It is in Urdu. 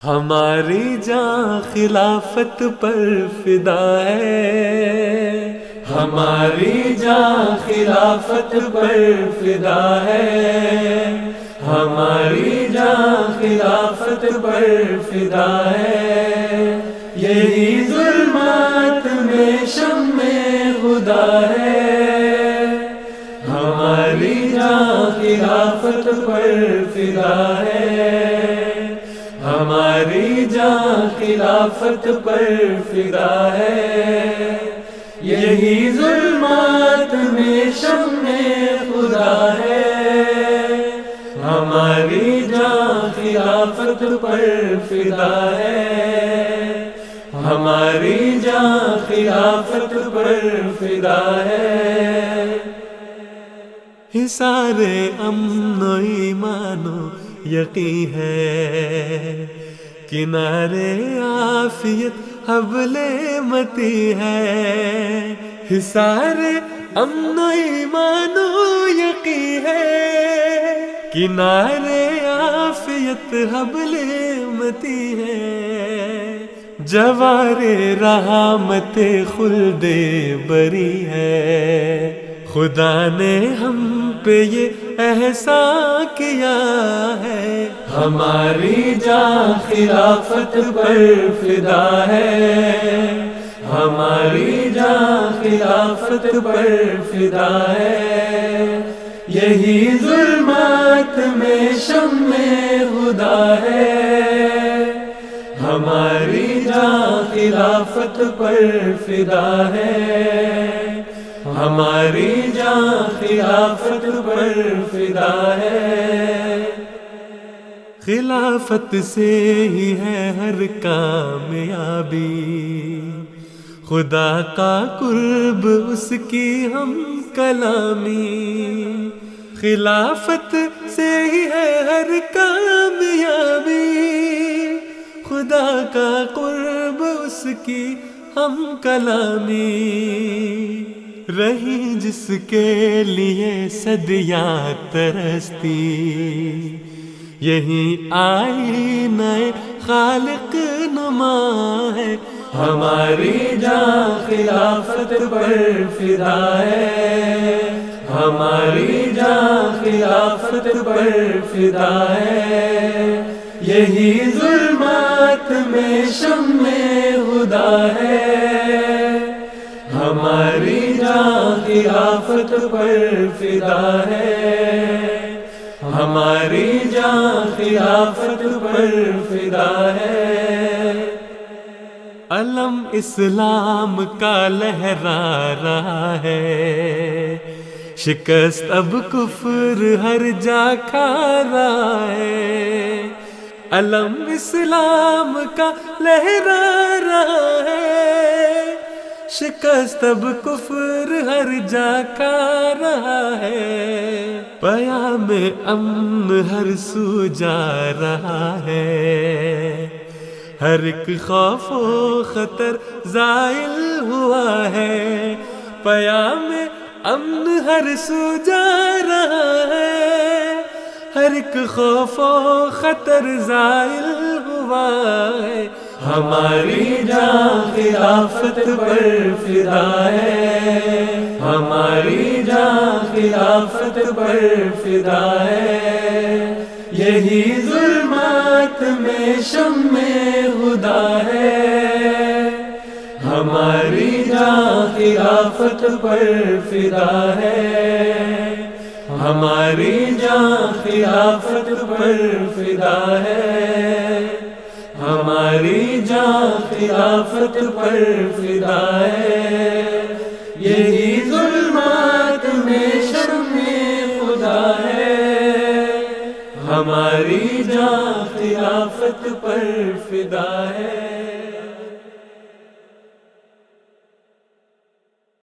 ہماری جان خلافت پر فدا ہے، ہماری جان خلافت پر فدا ہے، ہماری جان خلافت پر فدا ہے، یہی ظلمات میں شمع خدا ہے، ہماری جان خلافت پر فدا ہے، ہماری جان خلافت پر فدا ہے، یہی ظلمات میں شمع خدا ہے، ہماری جان خلافت پر فدا ہے، ہماری جان خلافت پر فدا ہے، حصار امن و ایمان و یقین ہے، کنارے عافیت حبل متی ہے، حصار امن و ایمان و یقین ہے، کنارے عافیت حبل متی ہے، جوار رحمت خلد بری ہے، خدا نے ہم پہ یہ احسان کیا ہے، ہماری جان خلافت پر فدا ہے، ہماری جان خلافت پر فدا ہے، یہی ظلمات میں شمع خدا ہے، ہماری جان خلافت پر فدا ہے، ہماری جان خلافت پر فدا ہے، خلافت سے ہی ہے ہر کامیابی، خدا کا قرب اس کی ہم کلامی، خلافت سے ہی ہے ہر کامیابی، خدا کا قرب اس کی ہم کلامی، رہی جس کے لیے صدیاں ترستی، یہی آئینہ خالق نما ہے، ہماری جان خلافت پر فدا ہے، ہماری جان خلافت پر فدا ہے، یہی ظلمات میں شمع خدا ہے، ہماری جان خلافت پر فدا ہے، ہماری جان خلافت پر فدا ہے، علم اسلام کا لہرا رہا ہے، شکست اب کفر ہر جا کھا رہا ہے، علم اسلام کا لہرا رہا ہے، شکست اب کفر ہر جا کھا رہا ہے، پیام امن ہر سو جا رہا ہے، ہر ایک خوف و خطر زائل ہوا ہے، پیام امن ہر سو جا رہا ہے، ہر ایک خوف و خطر زائل ہوا ہے، ہماری جان خلافت پر فدا ہے، ہماری جان خلافت پر فدا ہے، یہی ظلمات میں شمع خدا ہے، ہماری جان خلافت پر فدا ہے، ہماری جان خلافت پر فدا ہے، ہماری جان خلافت پر فدا ہے، یہی ظلمات میں شمع خدا ہے، ہماری جان خلافت پر فدا ہے۔